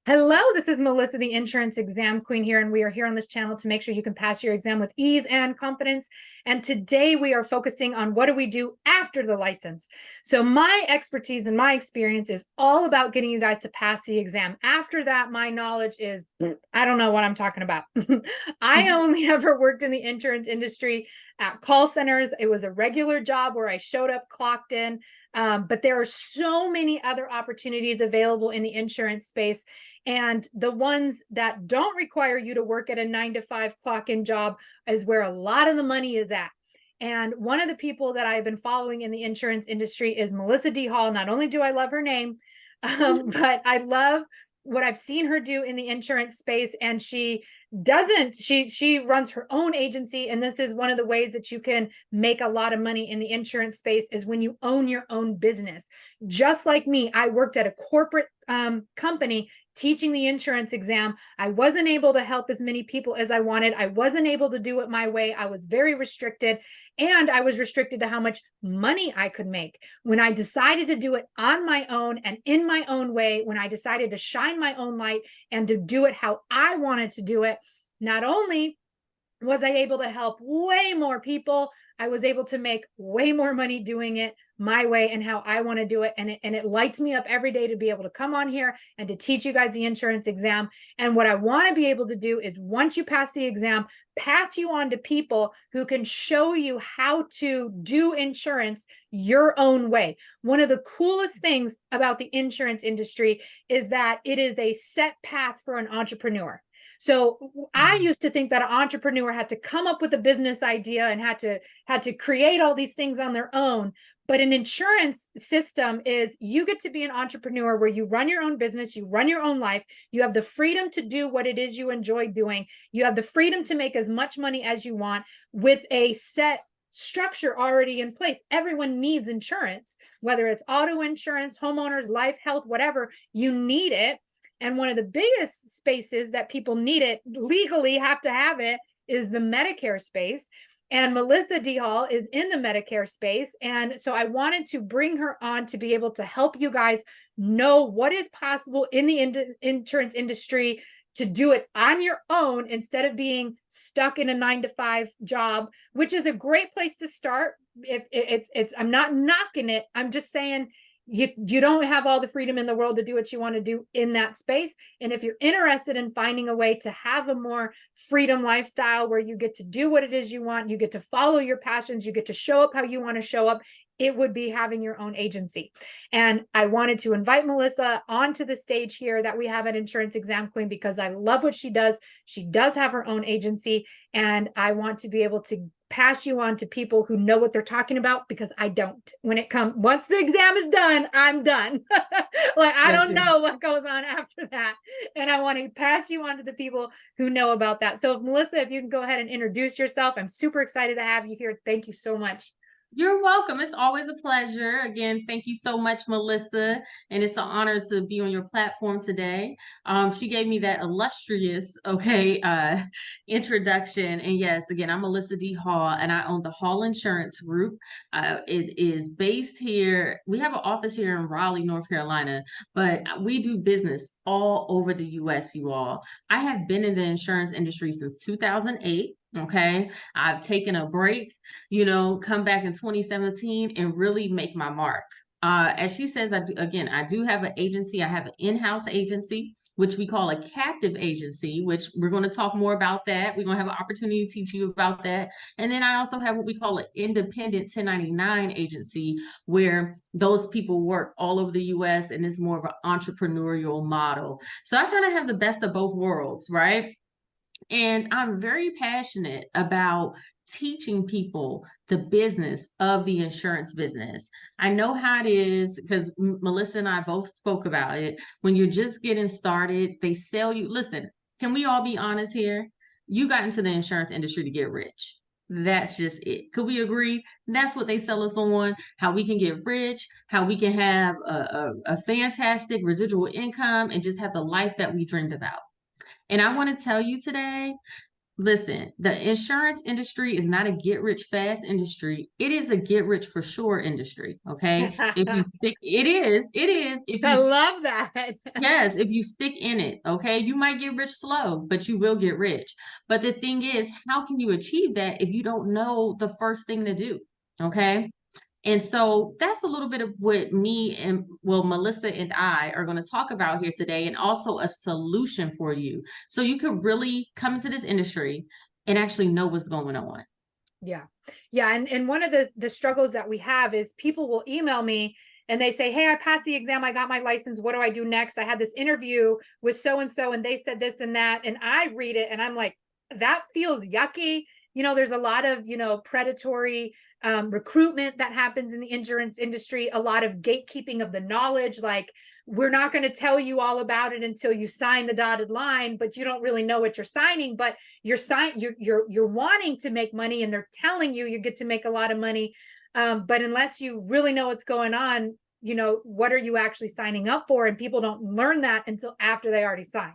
Hello, this is Melissa, the insurance exam queen here, and we are here on this channel to make sure you can pass your exam with ease and confidence. And today we are focusing on what do we do after the license. So my expertise and my experience is all about getting you guys to pass the exam. After that, my knowledge is, I don't know what I'm talking about. I only ever worked in the insurance industry at call centers. It was a regular job where I showed up, clocked in, but there are so many other opportunities available in the insurance space. And the ones that don't require you to work at a 9 to 5 clock in job is where a lot of the money is at. And one of the people that I've been following in the insurance industry is Alissa D Hall. Not only do I love her name, but I love what I've seen her do in the insurance space. And she runs her own agency. And this is one of the ways that you can make a lot of money in the insurance space is when you own your own business. Just like me, I worked at a corporate company teaching the insurance exam. I wasn't able to help as many people as I wanted. I wasn't able to do it my way. I was very restricted, and I was restricted to how much money I could make. When I decided to do it on my own and in my own way, when I decided to shine my own light and to do it how I wanted to do it, not only was I able to help way more people, I was able to make way more money doing it my way and how I want to do it. And it lights me up every day to be able to come on here and to teach you guys the insurance exam. And what I want to be able to do is once you pass the exam, pass you on to people who can show you how to do insurance your own way. One of the coolest things about the insurance industry is that it is a set path for an entrepreneur. So I used to think that an entrepreneur had to come up with a business idea and had to create all these things on their own. But an insurance system is you get to be an entrepreneur where you run your own business, you run your own life, you have the freedom to do what it is you enjoy doing. You have the freedom to make as much money as you want with a set structure already in place. Everyone needs insurance, whether it's auto insurance, homeowners, life, health, whatever, you need it. And one of the biggest spaces that people need it, legally have to have it, is the Medicare space. And Alissa D Hall is in the Medicare space. And so I wanted to bring her on to be able to help you guys know what is possible in the insurance industry to do it on your own instead of being stuck in a 9 to 5 job, which is a great place to start. If it's I'm not knocking it. I'm just saying you don't have all the freedom in the world to do what you want to do in that space. And if you're interested in finding a way to have a more freedom lifestyle where you get to do what it is you want, you get to follow your passions, you get to show up how you want to show up, it would be having your own agency. And I wanted to invite Melissa onto the stage here that we have at Insurance Exam Queen because I love what she does. She does have her own agency, and I want to be able to pass you on to people who know what they're talking about because I don't. When it comes, once the exam is done, I'm done. Like I don't know what goes on after that. And I want to pass you on to the people who know about that. So if Melissa, if you can go ahead and introduce yourself, I'm super excited to have you here. Thank you so much. You're welcome. It's always a pleasure. Again, thank you so much, Melissa. And it's an honor to be on your platform today. She gave me that illustrious, introduction. And yes, again, I'm Alissa D Hall, and I own the Hall Insurance Group. It is based here. We have an office here in Raleigh, North Carolina, but we do business all over the US, you all. I have been in the insurance industry since 2008. Okay. I've taken a break, come back in 2017 and really make my mark. As she says, I do have an agency. I have an in-house agency, which we call a captive agency, which we're going to talk more about that. We're going to have an opportunity to teach you about that. And then I also have what we call an independent 1099 agency, where those people work all over the US and it's more of an entrepreneurial model. So I kind of have the best of both worlds, right? And I'm very passionate about teaching people the business of the insurance business. I know how it is because Melissa and I both spoke about it. When you're just getting started, they sell you. Listen, can we all be honest here? You got into the insurance industry to get rich. That's just it. Could we agree? That's what they sell us on, how we can get rich, how we can have a fantastic residual income and just have the life that we dreamed about. And I want to tell you today, Listen, the insurance industry is not a get rich fast industry. It is a get rich for sure industry. Okay. If you stick, it is. If I you, love that. yes, if you stick in it, okay, you might get rich slow, but you will get rich. But the thing is, how can you achieve that if you don't know the first thing to do? Okay. And so that's a little bit of what me and, well, Melissa and I are going to talk about here today, and also a solution for you. So you could really come into this industry and actually know what's going on. Yeah. Yeah. And one of the struggles that we have is people will email me and they say, hey, I passed the exam. I got my license. What do I do next? I had this interview with so-and-so and they said this and that. And I read it and I'm like, that feels yucky. There's a lot of, predatory recruitment that happens in the insurance industry, a lot of gatekeeping of the knowledge. Like, we're not going to tell you all about it until you sign the dotted line, but you don't really know what you're signing, but you're wanting to make money and they're telling you you get to make a lot of money. But unless you really know what's going on, what are you actually signing up for? And people don't learn that until after they already signed.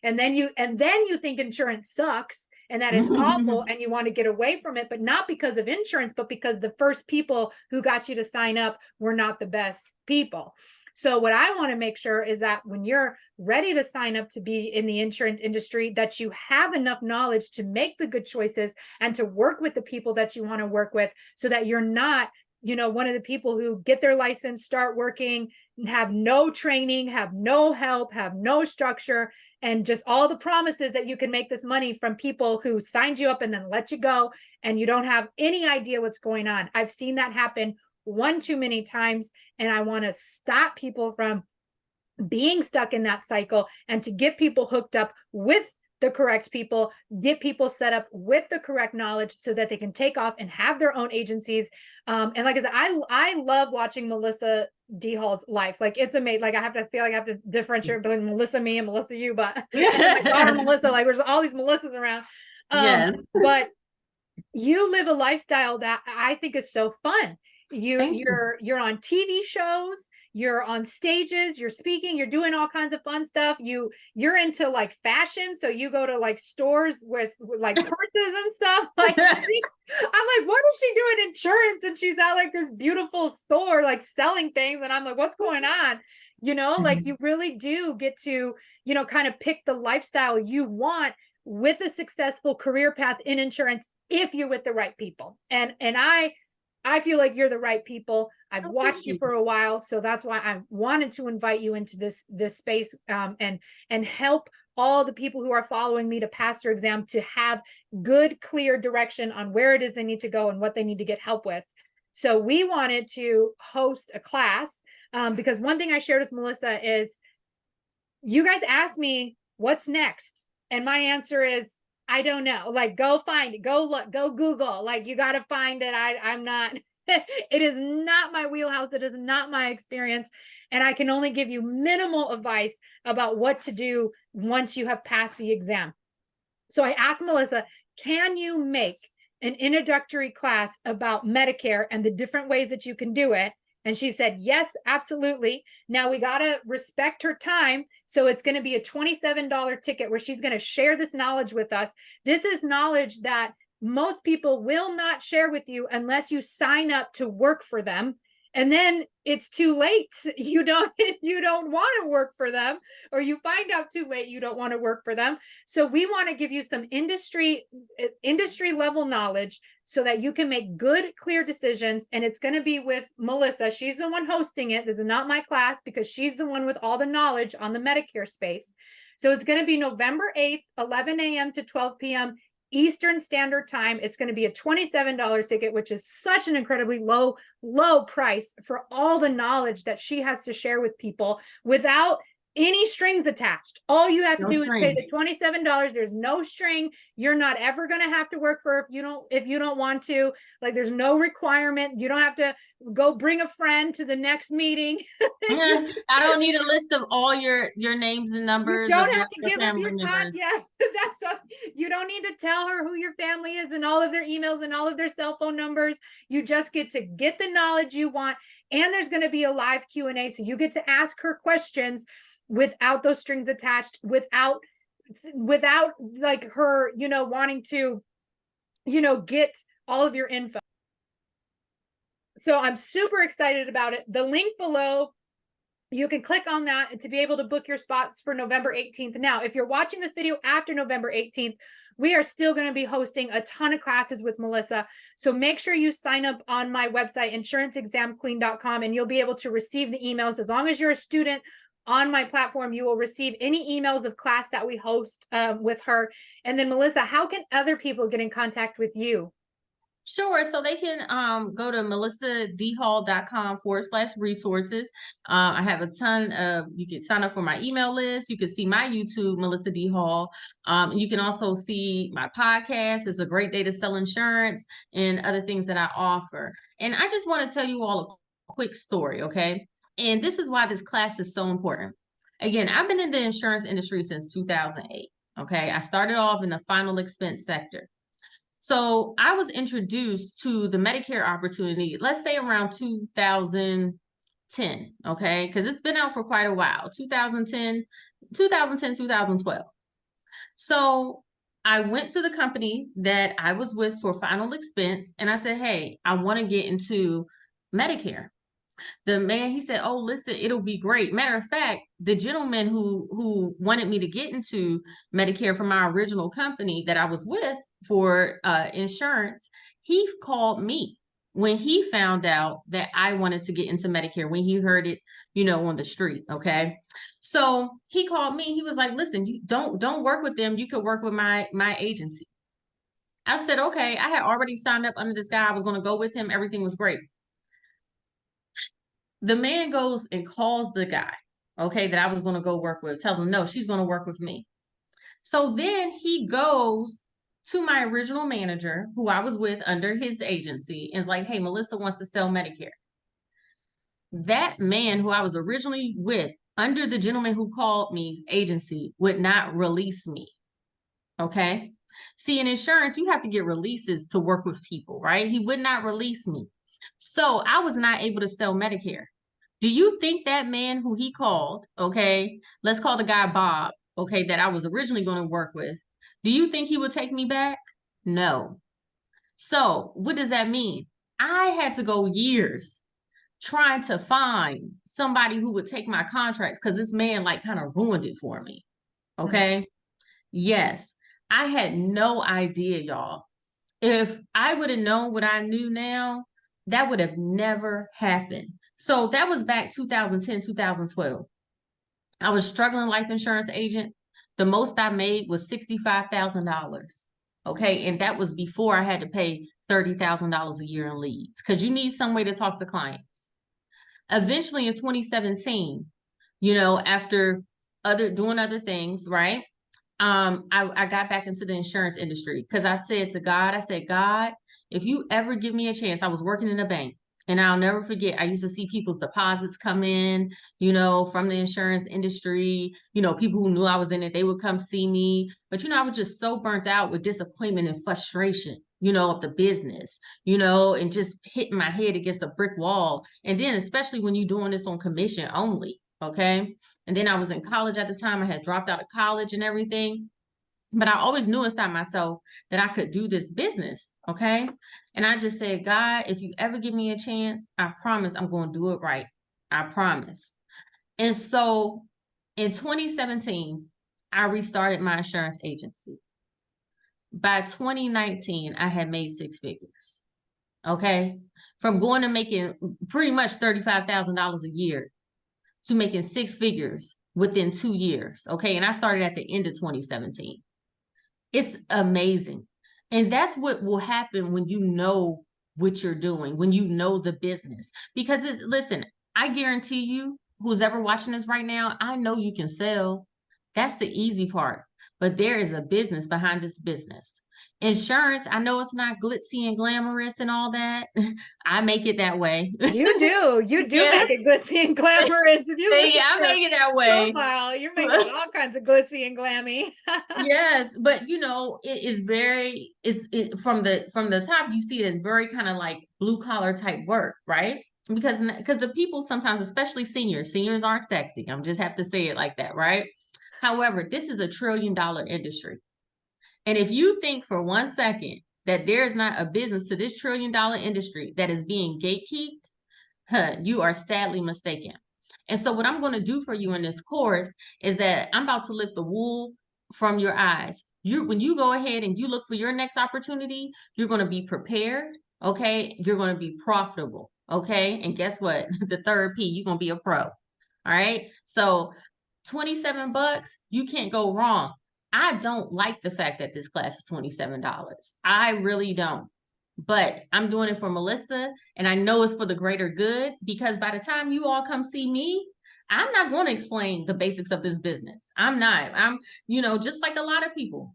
And then you think insurance sucks and that it's awful and you want to get away from it, but not because of insurance, but because the first people who got you to sign up were not the best people. So what I want to make sure is that when you're ready to sign up to be in the insurance industry, that you have enough knowledge to make the good choices and to work with the people that you want to work with, so that you're not one of the people who get their license, start working, have no training, have no help, have no structure, and just all the promises that you can make this money from people who signed you up and then let you go, and you don't have any idea what's going on. I've seen that happen one too many times, and I want to stop people from being stuck in that cycle and to get people hooked up with the correct people, get people set up with the correct knowledge so that they can take off and have their own agencies. And like I said, I love watching Melissa D Hall's life. Like, it's amazing. Like, I feel like I have to differentiate between Melissa me and Melissa you, but my daughter Melissa, like, there's all these Melissas around. Yes. But you live a lifestyle that I think is so fun. You're on TV shows, you're on stages, you're speaking, you're doing all kinds of fun stuff. You're into like fashion, so you go to like stores with like purses and stuff. Like, I'm like, what is she doing insurance? And she's at like this beautiful store, like selling things, and I'm like, what's going on? Like, you really do get to, kind of pick the lifestyle you want with a successful career path in insurance if you're with the right people. And I feel like you're the right people. I've watched you for a while, so that's why I wanted to invite you into this space, and help all the people who are following me to pass their exam to have good, clear direction on where it is they need to go and what they need to get help with. So we wanted to host a class, because one thing I shared with Melissa is, you guys asked me what's next, and my answer is, I don't know. Like, go find it, go look, go Google. Like, you got to find it. I'm not, it is not my wheelhouse. It is not my experience. And I can only give you minimal advice about what to do once you have passed the exam. So I asked Melissa, can you make an introductory class about Medicare and the different ways that you can do it? And she said, yes, absolutely. Now we got to respect her time. So it's going to be a $27 ticket where she's going to share this knowledge with us. This is knowledge that most people will not share with you unless you sign up to work for them. And then it's too late. You don't want to work for them, or you find out too late you don't want to work for them. So we want to give you some industry level knowledge so that you can make good, clear decisions. And it's going to be with Melissa. She's the one hosting it. This is not my class, because she's the one with all the knowledge on the Medicare space. So it's going to be November 8th, 11 a.m. to 12 p.m. Eastern Standard Time. It's going to be a $27 ticket, which is such an incredibly low price for all the knowledge that she has to share with people without any strings attached. All you have to do is pay the $27. There's no string. You're not ever going to have to work for if you don't want to. Like, there's no requirement. You don't have to go bring a friend to the next meeting. I don't need a list of all your names and numbers. You don't have to give up your contact. Yeah, you don't need to tell her who your family is and all of their emails and all of their cell phone numbers. You just get to get the knowledge you want. And there's going to be a live Q&A. So you get to ask her questions without those strings attached, without without like her, wanting to, get all of your info. So I'm super excited about it. The link below, you can click on that to be able to book your spots for November 18th. Now, if you're watching this video after November 18th, we are still going to be hosting a ton of classes with Melissa. So make sure you sign up on my website, insuranceexamqueen.com, and you'll be able to receive the emails. As long as you're a student on my platform, you will receive any emails of class that we host with her. And then, Melissa, how can other people get in contact with you? Sure. So they can go to melissadhall.com/resources. I have a ton of, you can sign up for my email list. You can see my YouTube, Melissa D Hall. You can also see my podcast. It's a great day to sell insurance and other things that I offer. And I just want to tell you all a quick story, okay? And this is why this class is so important. Again, I've been in the insurance industry since 2008. Okay. I started off in the final expense sector. So I was introduced to the Medicare opportunity, let's say around 2010, okay? Because it's been out for quite a while, 2010, 2012. So I went to the company that I was with for final expense and I said, hey, I want to get into Medicare. The man, he said, oh, listen, it'll be great. Matter of fact, the gentleman who wanted me to get into Medicare from my original company that I was with for insurance, he called me when he found out that I wanted to get into Medicare, when he heard it, on the street. Okay. So he called me. He was like, listen, you don't work with them. You could work with my agency. I said, okay. I had already signed up under this guy. I was going to go with him. Everything was great. The man goes and calls the guy, okay, that I was going to go work with, tells him, no, she's going to work with me. So then he goes to my original manager, who I was with under his agency, and is like, hey, Melissa wants to sell Medicare. That man who I was originally with under the gentleman who called me's agency would not release me. Okay. See, in insurance, you have to get releases to work with people, right? He would not release me. So I was not able to sell Medicare. Do you think that man who he called, okay, let's call the guy Bob, okay, that I was originally going to work with, do you think he would take me back? No. So what does that mean? I had to go years trying to find somebody who would take my contracts because this man like kind of ruined it for me. Okay. Yes. I had no idea, y'all. If I would have known what I knew now, that would have never happened. So that was back 2010, 2012. I was struggling life insurance agent. The most I made was $65,000. Okay. And that was before I had to pay $30,000 a year in leads because you need some way to talk to clients. Eventually in 2017, after doing other things, right? I got back into the insurance industry because I said to God, God, if you ever give me a chance, I was working in a bank and I'll never forget. I used to see people's deposits come in, from the insurance industry, people who knew I was in it, they would come see me. But, I was just so burnt out with disappointment and frustration, of the business, and just hitting my head against a brick wall. And then, especially when you're doing this on commission only. Okay. And then I was in college at the time. I had dropped out of college and everything. But I always knew inside myself that I could do this business. Okay. And I just said, God, if you ever give me a chance, I promise I'm going to do it right. I promise. And so in 2017, I restarted my insurance agency. By 2019, I had made six figures. Okay. From going to making pretty much $35,000 a year to making six figures within 2 years. Okay. And I started at the end of 2017. It's amazing. And that's what will happen when you know what you're doing, when you know the business. Because listen, I guarantee you, who's ever watching this right now, I know you can sell. That's the easy part. But there is a business behind this business. Insurance, I know it's not glitzy and glamorous and all that. I make it that way. You do Yeah. make it glitzy and glamorous. If you look I make it that way. profile, you're making it all kinds of glitzy and glammy. Yes, but it is very, from the top, you see it as very kind of like blue collar type work, right? because the people sometimes, especially seniors aren't sexy. I'm just have to say it like that, right? However, this is a $1 trillion industry. And if you think for 1 second that there is not a business to this $1 trillion industry that is being gatekeeped, you are sadly mistaken. And so what I'm going to do for you in this course is that I'm about to lift the wool from your eyes. When you go ahead and you look for your next opportunity, you're going to be prepared. Okay. You're going to be profitable. Okay. And guess what? The third P, you're going to be a pro. All right. So 27 bucks, you can't go wrong. I don't like the fact that this class is $27. I really don't. But I'm doing it for Melissa, and I know it's for the greater good, because by the time you all come see me, I'm not going to explain the basics of this business. I'm not. Just like a lot of people,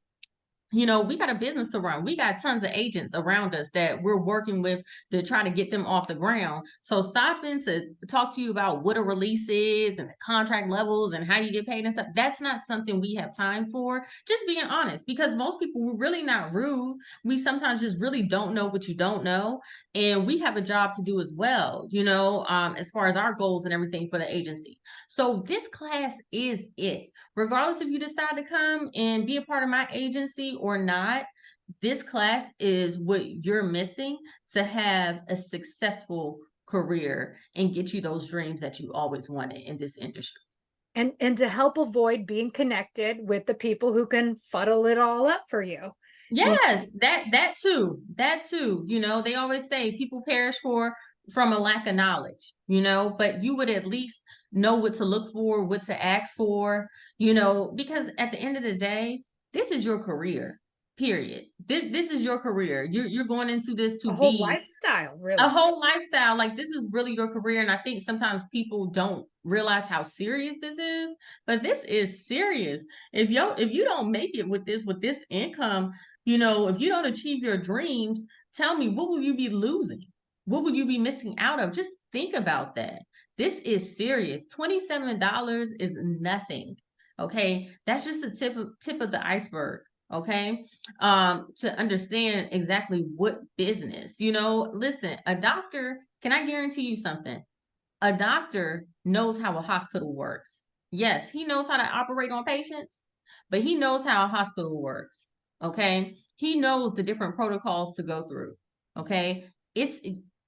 we got a business to run. We got tons of agents around us that we're working with to try to get them off the ground. So stopping to talk to you about what a release is and the contract levels and how you get paid and stuff, that's not something we have time for. Just being honest, because most people, we're really not rude. We sometimes just really don't know what you don't know. And we have a job to do as well, as far as our goals and everything for the agency. So this class is it. Regardless if you decide to come and be a part of my agency or not, this class is what you're missing to have a successful career and get you those dreams that you always wanted in this industry. And to help avoid being connected with the people who can fuddle it all up for you. Yes, that too. That too. They always say people perish from a lack of knowledge, but you would at least know what to look for, what to ask for, because at the end of the day, this is your career. Period. This is your career. You're going into this A to whole be lifestyle, a really. whole lifestyle. Like, this is really your career. And I think sometimes people don't realize how serious this is, but this is serious. If you don't make it with this income, if you don't achieve your dreams, tell me, what will you be losing? What would you be missing out of? Just think about that. This is serious. $27 is nothing. Okay. That's just the tip of the iceberg. Okay. To understand exactly what business, listen, a doctor, can I guarantee you something? A doctor knows how a hospital works. Yes, he knows how to operate on patients, but he knows how a hospital works. Okay. He knows the different protocols to go through. Okay. It's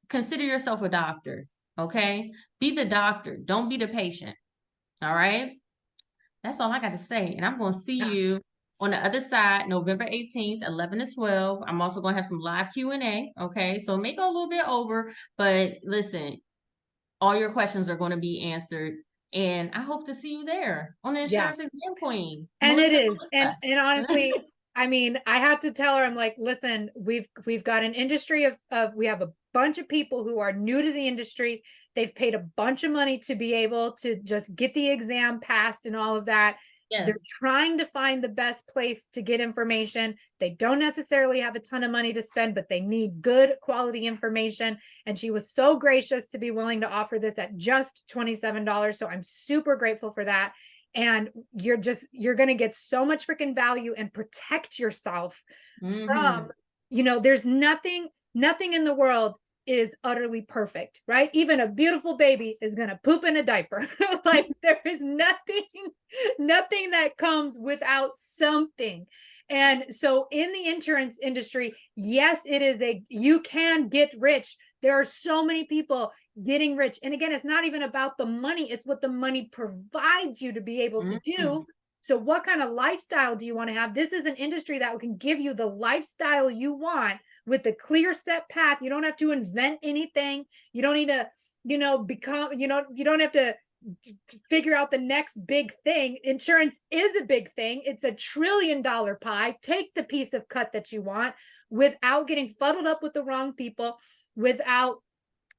Consider yourself a doctor. Okay. Be the doctor. Don't be the patient. All right. That's all I got to say. And I'm going to see Yeah. you on the other side, November 18th, 11 to 12. I'm also going to have some live Q&A. Okay. So it may go a little bit over, but listen, all your questions are going to be answered. And I hope to see you there on the Yeah. Insurance Exam Queen. And it is. Melissa. And honestly, I mean, I have to tell her, I'm like, listen, we've got an industry of we have a bunch of people who are new to the industry. They've paid a bunch of money to be able to just get the exam passed and all of that. They're Yes. trying to find the best place to get information. They don't necessarily have a ton of money to spend, but they need good quality information. And she was so gracious to be willing to offer this at just $27. So I'm super grateful for that. And you're going to get so much freaking value and protect yourself from, there's nothing in the world is utterly perfect, right? Even a beautiful baby is going to poop in a diaper. Like, there is nothing that comes without something. And so in the insurance industry, yes, you can get rich. There are so many people getting rich. And again, it's not even about the money. It's what the money provides you to be able to do. So what kind of lifestyle do you want to have? This is an industry that can give you the lifestyle you want with a clear set path. You don't have to invent anything. You don't need to, you don't have to figure out the next big thing. Insurance is a big thing. It's a $1 trillion pie. Take the piece of cut that you want without getting fuddled up with the wrong people, without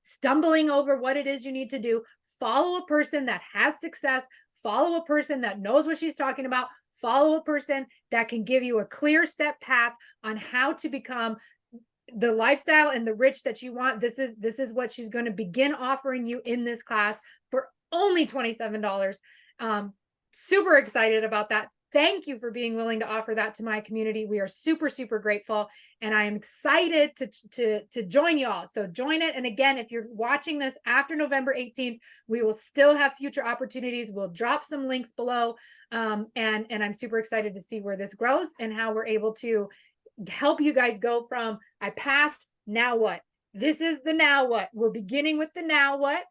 stumbling over what it is you need to do. Follow a person that has success. Follow a person that knows what she's talking about. Follow a person that can give you a clear set path on how to become the lifestyle and the rich that you want. This is what she's going to begin offering you in this class for only $27. Super excited about that. thank you for being willing to offer that to my community. We are super, super grateful. And I am excited to join y'all. So join it. And again, if you're watching this after November 18th, we will still have future opportunities. We'll drop some links below. And I'm super excited to see where this grows and how we're able to help you guys go from I passed, now what? This is the now what. We're beginning with the now what,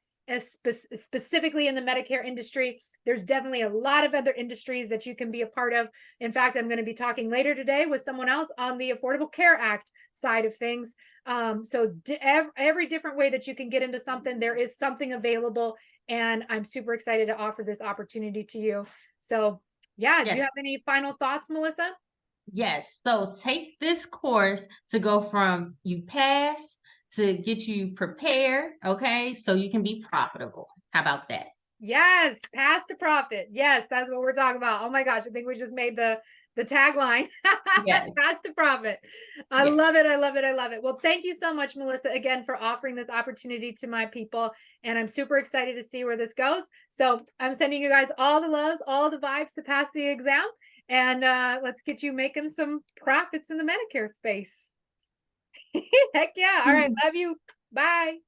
specifically in the Medicare industry. There's definitely a lot of other industries that you can be a part of. In fact, I'm going to be talking later today with someone else on the Affordable Care Act side of things. So every different way that you can get into something, there is something available. And I'm super excited to offer this opportunity to you. So yeah, do you have any final thoughts, Melissa? Yes. So take this course to go from you pass to get you prepared. Okay. So you can be profitable. How about that? Yes. Pass to profit. Yes. That's what we're talking about. Oh my gosh. I think we just made the tagline. Yes. Pass to profit. I love it. I love it. I love it. Well, thank you so much, Melissa, again, for offering this opportunity to my people. And I'm super excited to see where this goes. So I'm sending you guys all the loves, all the vibes to pass the exam. And let's get you making some profits in the Medicare space. Heck yeah. All right. Love you. Bye.